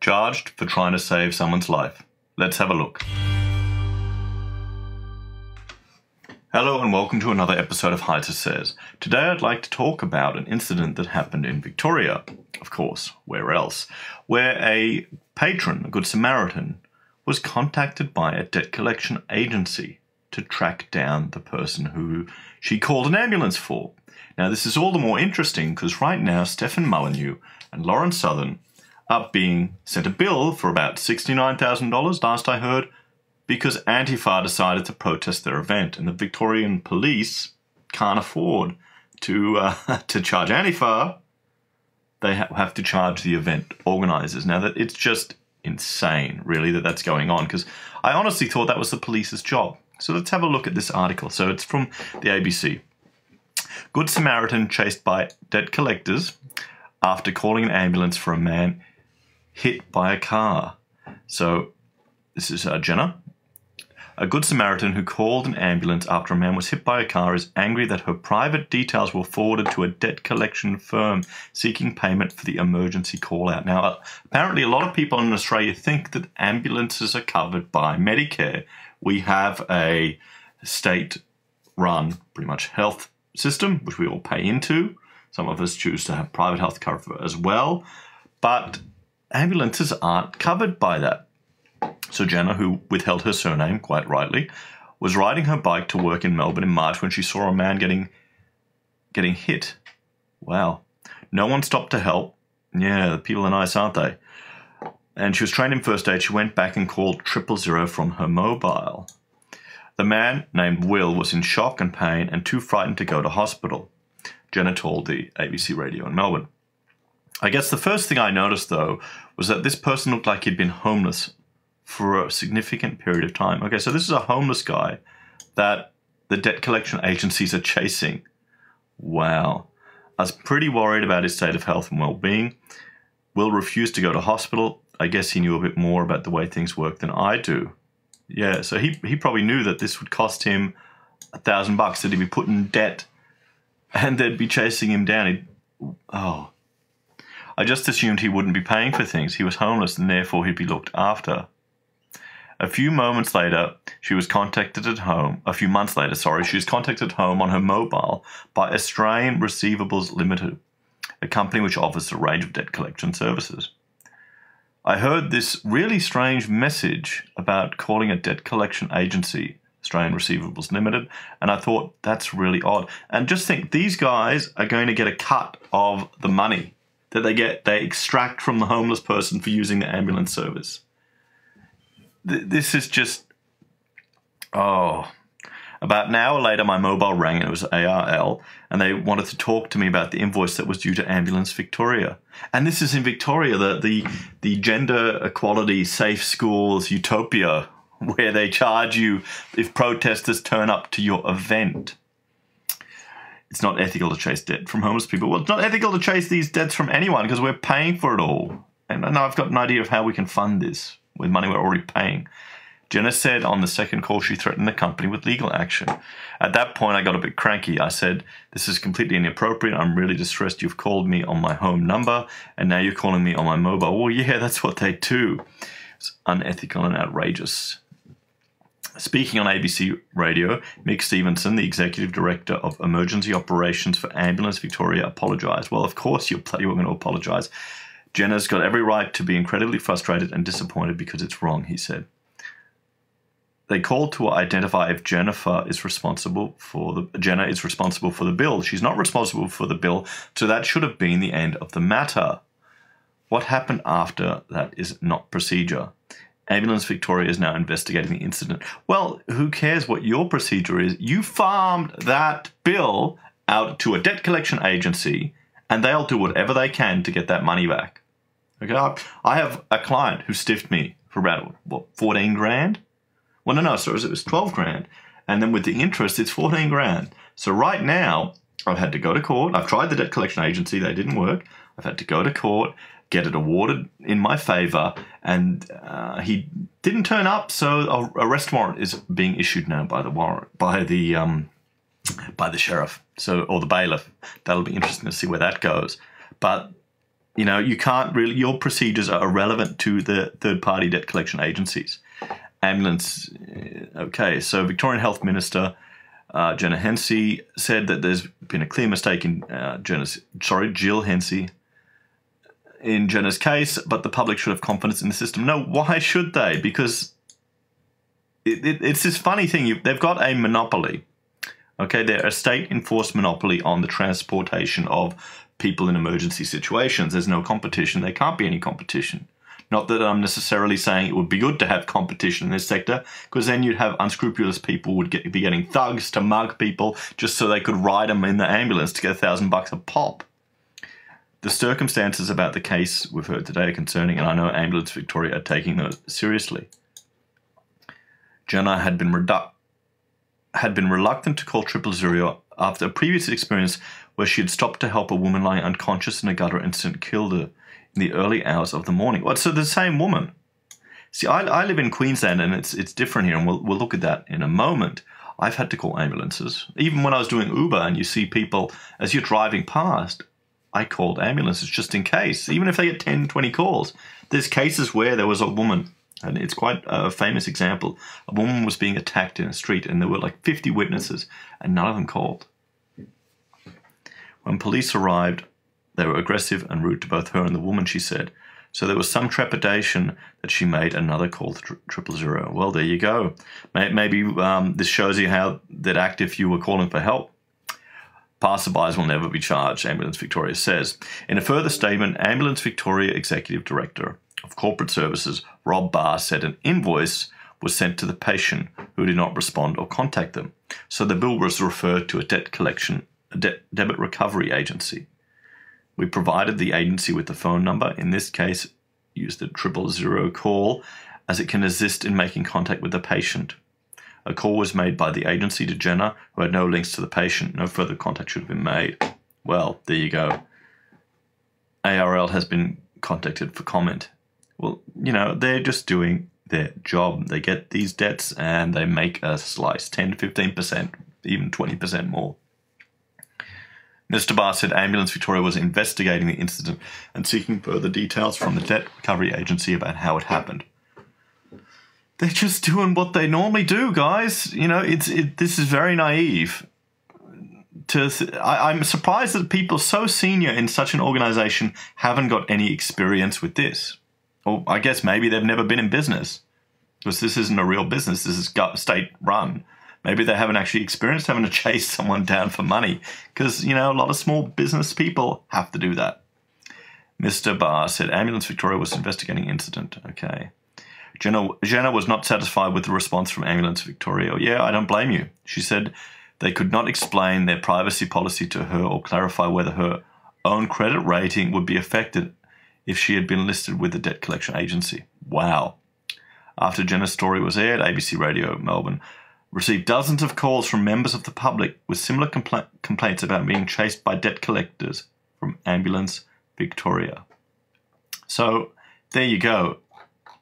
charged for trying to save someone's life. Let's have a look. Hello and welcome to another episode of Heiter Says. Today I'd like to talk about an incident that happened in Victoria, of course, where else, where a patron, a Good Samaritan, was contacted by a debt collection agency to track down the person who she called an ambulance for. Now this is all the more interesting because right now Stefan Molyneux and Lauren Southern are being sent a bill for about $69,000 last I heard, because Antifa decided to protest their event, and the Victorian police can't afford to charge Antifa. They have to charge the event organisers. Now, that it's just insane, really, that that's going on, because I honestly thought that was the police's job. So let's have a look at this article. So it's from the ABC. Good Samaritan chased by debt collectors after calling an ambulance for a man hit by a car. So this is Jenna. A Good Samaritan who called an ambulance after a man was hit by a car is angry that her private details were forwarded to a debt collection firm seeking payment for the emergency call-out. Now, apparently a lot of people in Australia think that ambulances are covered by Medicare. We have a state-run, pretty much, health system, which we all pay into. Some of us choose to have private health cover as well. But ambulances aren't covered by that. So Jenna, who withheld her surname, quite rightly, was riding her bike to work in Melbourne in March when she saw a man getting hit. Wow. No one stopped to help. Yeah, the people are nice, aren't they? And she was trained in first aid. She went back and called 000 from her mobile. The man, named Will, was in shock and pain and too frightened to go to hospital, Jenna told the ABC radio in Melbourne. I guess the first thing I noticed, though, was that this person looked like he'd been homeless for a significant period of time. Okay, so this is a homeless guy that the debt collection agencies are chasing. Wow. I was pretty worried about his state of health and well-being. Will refused to go to hospital. I guess he knew a bit more about the way things work than I do. Yeah, so he probably knew that this would cost him $1,000, that he'd be put in debt and they'd be chasing him down. I just assumed he wouldn't be paying for things. He was homeless and therefore he'd be looked after. A few months later, she was contacted home on her mobile by Australian Receivables Limited, a company which offers a range of debt collection services. I heard this really strange message about calling a debt collection agency, Australian Receivables Limited, and I thought that's really odd. And just think, these guys are going to get a cut of the money that they extract from the homeless person for using the ambulance service. This is just, About an hour later, my mobile rang and it was ARL, and they wanted to talk to me about the invoice that was due to Ambulance Victoria. And this is in Victoria, the gender equality, safe schools utopia, where they charge you if protesters turn up to your event. It's not ethical to chase debt from homeless people. Well, it's not ethical to chase these debts from anyone because we're paying for it all. And now I've got an idea of how we can fund this with money we're already paying. Jenna said on the second call she threatened the company with legal action. At that point, I got a bit cranky. I said, "This is completely inappropriate. I'm really distressed. You've called me on my home number, and now you're calling me on my mobile." Well, yeah, that's what they do. It's unethical and outrageous. Speaking on ABC Radio, Mick Stevenson, the Executive Director of Emergency Operations for Ambulance Victoria, apologised. Well, of course you're going to apologise. Jenna's got every right to be incredibly frustrated and disappointed because it's wrong, he said. They called to identify if Jenna is responsible for the bill. She's not responsible for the bill, so that should have been the end of the matter. What happened after that is not procedure. Ambulance Victoria is now investigating the incident. Well, who cares what your procedure is? You farmed that bill out to a debt collection agency, and they'll do whatever they can to get that money back. Okay, I have a client who stiffed me for about, 14 grand? Well, no, so it was 12 grand. And then with the interest, it's 14 grand. So right now, I've had to go to court. I've tried the debt collection agency. They didn't work. I've had to go to court, get it awarded in my favour, and he didn't turn up, so an arrest warrant is being issued now by the sheriff, or the bailiff. That'll be interesting to see where that goes. But you know, you can't really, your procedures are irrelevant to the third-party debt collection agencies. Ambulance, okay, so Victorian Health Minister Jenna Hensey said that there's been a clear mistake in Jill Hensey in Jenna's case, but the public should have confidence in the system. No, why should they? Because it's this funny thing. They've got a monopoly. Okay, they're a state-enforced monopoly on the transportation of people in emergency situations. There's no competition. There can't be any competition. Not that I'm necessarily saying it would be good to have competition in this sector, because then you'd have unscrupulous people would be getting thugs to mug people just so they could ride them in the ambulance to get $1,000 a pop. The circumstances about the case we've heard today are concerning, and I know Ambulance Victoria are taking those seriously. Jenna had been reluctant to call 000 after a previous experience where she had stopped to help a woman lying unconscious in a gutter incident killed her in the early hours of the morning. What? So the same woman. See, I live in Queensland, and it's different here, and we'll look at that in a moment. I've had to call ambulances. Even when I was doing Uber and you see people, as you're driving past, I called ambulances just in case. Even if they get 10, 20 calls. There's cases where there was a woman, and it's quite a famous example. A woman was being attacked in a street, and there were like 50 witnesses, and none of them called. When police arrived, they were aggressive and rude to both her and the woman, she said. So there was some trepidation that she made another call to 000. Well, there you go. Maybe this shows you how they'd act if you were calling for help. Passerbys will never be charged, Ambulance Victoria says. In a further statement, Ambulance Victoria Executive Director of Corporate Services, Rob Barr, said an invoice was sent to the patient who did not respond or contact them. So the bill was referred to a debit recovery agency. We provided the agency with the phone number. In this case, use the 000 call, as it can assist in making contact with the patient. A call was made by the agency to Jenna, who had no links to the patient. No further contact should have been made. Well, there you go. ARL has been contacted for comment. Well, you know, they're just doing their job. They get these debts and they make a slice, 10 to 15%, even 20% more. Mr. Barr said Ambulance Victoria was investigating the incident and seeking further details from the debt recovery agency about how it happened. They're just doing what they normally do, guys. You know, this is very naive. I'm surprised that people so senior in such an organization haven't got any experience with this. Or I guess maybe they've never been in business, because this isn't a real business. This is state-run. Maybe they haven't actually experienced having to chase someone down for money, because, you know, a lot of small business people have to do that. Mr. Barr said Ambulance Victoria was investigating incident. Okay. Jenna was not satisfied with the response from Ambulance Victoria. Yeah, I don't blame you. She said they could not explain their privacy policy to her or clarify whether her own credit rating would be affected if she had been listed with the debt collection agency. Wow. After Jenna's story was aired, ABC Radio Melbourne received dozens of calls from members of the public with similar complaints about being chased by debt collectors from Ambulance Victoria. So there you go.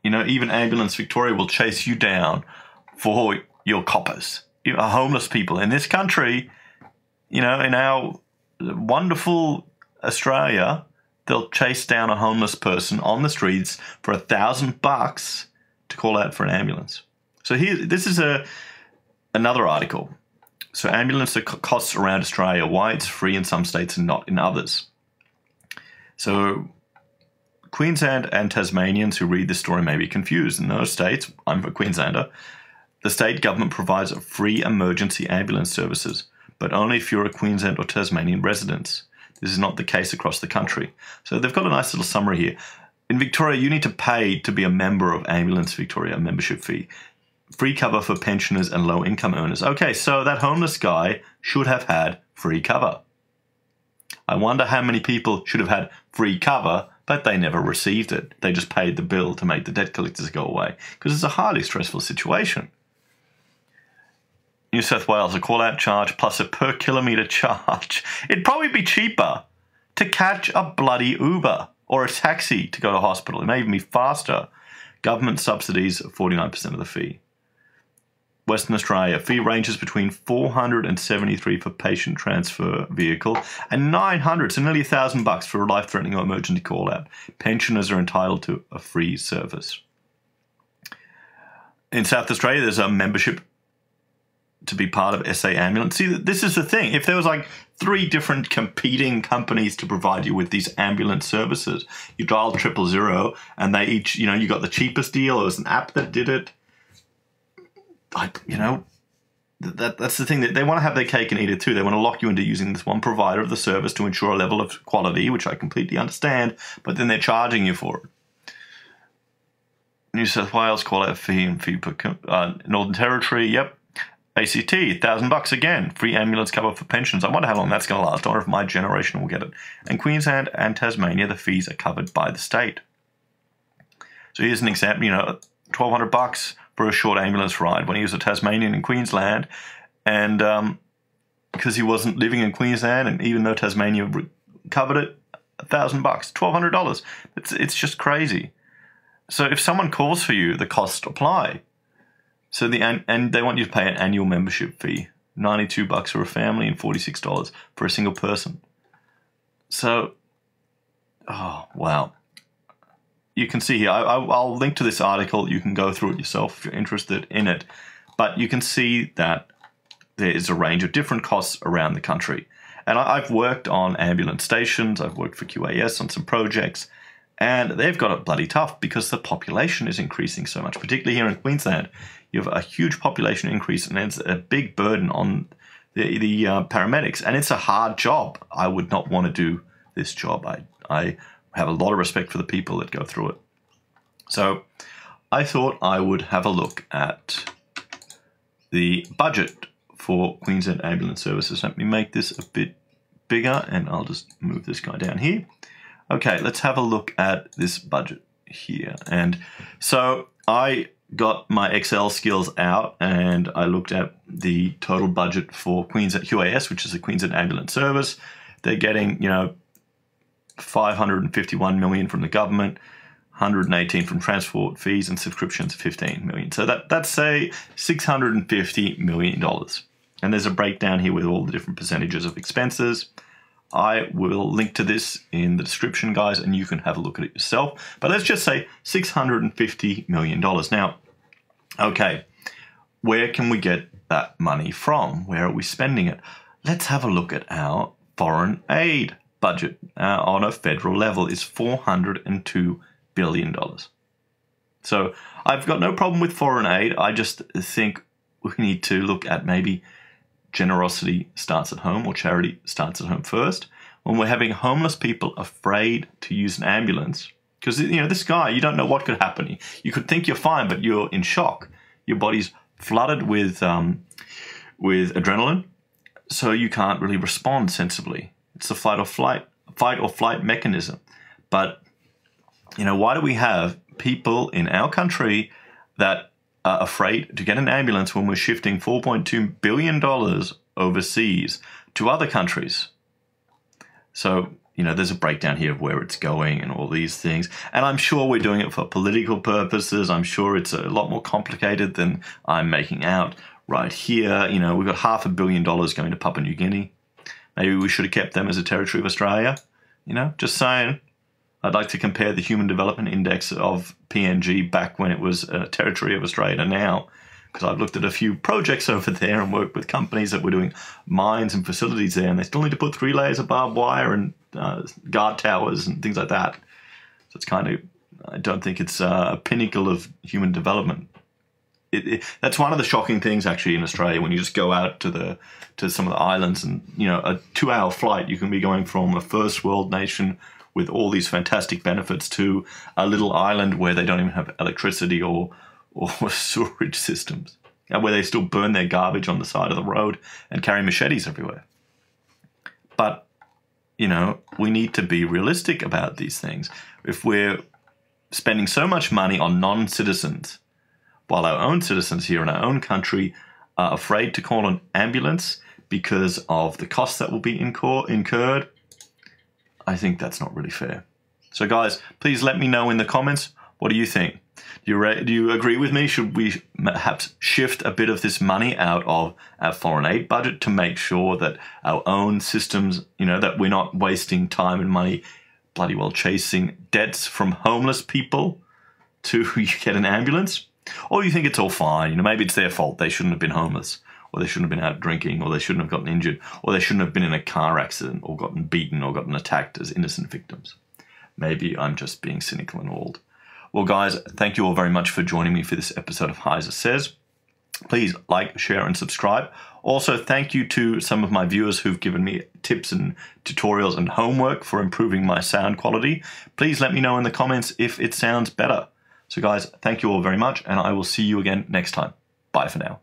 You know, even Ambulance Victoria will chase you down for your coppers. You are homeless people in this country. You know, in our wonderful Australia, they'll chase down a homeless person on the streets for $1,000 to call out for an ambulance. So this is another article. So ambulance costs around Australia, why it's free in some states and not in others. So Queensland and Tasmanians who read this story may be confused. In those states, I'm a Queenslander, the state government provides free emergency ambulance services, but only if you're a Queensland or Tasmanian resident. This is not the case across the country. So they've got a nice little summary here. In Victoria, you need to pay to be a member of Ambulance Victoria, a membership fee. Free cover for pensioners and low-income earners. Okay, so that homeless guy should have had free cover. I wonder how many people should have had free cover, but they never received it. They just paid the bill to make the debt collectors go away, because it's a highly stressful situation. New South Wales, a call-out charge plus a per-kilometre charge. It'd probably be cheaper to catch a bloody Uber or a taxi to go to hospital. It may even be faster. Government subsidies 49% of the fee. Western Australia, fee ranges between $473 for patient transfer vehicle and $900, so nearly $1,000 for a life-threatening or emergency call-out. Pensioners are entitled to a free service. In South Australia, there's a membership to be part of SA Ambulance. See, this is the thing. If there was like 3 different competing companies to provide you with these ambulance services, you dial 000 and they each, you got the cheapest deal. There was an app that did it. That's the thing. That they want to have their cake and eat it too. They want to lock you into using this one provider of the service to ensure a level of quality, which I completely understand, but then they're charging you for it. New South Wales, call out fee and fee per Northern Territory, yep. ACT, $1,000 again. Free ambulance cover for pensions. I wonder how long that's going to last. I wonder if my generation will get it. And Queensland and Tasmania, the fees are covered by the state. So here's an example, $1,200 for a short ambulance ride when he was a Tasmanian in Queensland. And because he wasn't living in Queensland, and even though Tasmania covered it, $1,000, $1,200. It's just crazy. So if someone calls for you, the costs apply. So and they want you to pay an annual membership fee, $92 for a family and $46 for a single person. So, oh wow! You can see here. I'll link to this article. You can go through it yourself if you're interested in it. But you can see that there is a range of different costs around the country. And I've worked on ambulance stations. I've worked for QAS on some projects. And they've got it bloody tough because the population is increasing so much, particularly here in Queensland. You have a huge population increase, and it's a big burden on the paramedics. And it's a hard job. I would not want to do this job. I have a lot of respect for the people that go through it. So I thought I would have a look at the budget for Queensland Ambulance Services. Let me make this a bit bigger, and I'll just move this guy down here. Okay, let's have a look at this budget here. And so I got my Excel skills out and I looked at the total budget for Queensland QAS, which is the Queensland Ambulance Service. They're getting, $551 million from the government, 118 from transport fees, and subscriptions 15 million. So that's say $650 million. And there's a breakdown here with all the different percentages of expenses. I will link to this in the description, guys, and you can have a look at it yourself. But let's just say $650 million. Now, okay, where can we get that money from? Where are we spending it? Let's have a look at our foreign aid budget on a federal level is $402 billion. So I've got no problem with foreign aid. I just think we need to look at maybe generosity starts at home, or charity starts at home first. When we're having homeless people afraid to use an ambulance, because this guy, you don't know what could happen. You could think you're fine, but you're in shock. Your body's flooded with adrenaline, so you can't really respond sensibly. It's a fight or flight mechanism. But why do we have people in our country that are afraid to get an ambulance when we're shifting $4.2 billion overseas to other countries? So, there's a breakdown here of where it's going and all these things. And I'm sure we're doing it for political purposes. I'm sure it's a lot more complicated than I'm making out right here. We've got $500 million going to Papua New Guinea. Maybe we should have kept them as a territory of Australia. Just saying. I'd like to compare the Human Development Index of PNG back when it was a territory of Australia to now, because I've looked at a few projects over there and worked with companies that were doing mines and facilities there, and they still need to put 3 layers of barbed wire and guard towers and things like that. So it's kind of, I don't think it's a pinnacle of human development. That's one of the shocking things actually in Australia when you just go out to some of the islands, and a 2-hour flight, you can be going from a first world nation with all these fantastic benefits to a little island where they don't even have electricity or sewerage systems, and where they still burn their garbage on the side of the road and carry machetes everywhere. But, we need to be realistic about these things. If we're spending so much money on non-citizens, while our own citizens here in our own country are afraid to call an ambulance because of the costs that will be incurred, I think that's not really fair. So guys, please let me know in the comments, what do you think? Do you agree with me? Should we perhaps shift a bit of this money out of our foreign aid budget to make sure that our own systems, that we're not wasting time and money bloody well chasing debts from homeless people to get an ambulance? Or you think it's all fine? Maybe it's their fault. They shouldn't have been homeless, or they shouldn't have been out drinking, or they shouldn't have gotten injured, or they shouldn't have been in a car accident, or gotten beaten, or gotten attacked as innocent victims. Maybe I'm just being cynical and old. Well, guys, thank you all very much for joining me for this episode of Heise Says. Please like, share, and subscribe. Also, thank you to some of my viewers who've given me tips and tutorials and homework for improving my sound quality. Please let me know in the comments if it sounds better. So, guys, thank you all very much, and I will see you again next time. Bye for now.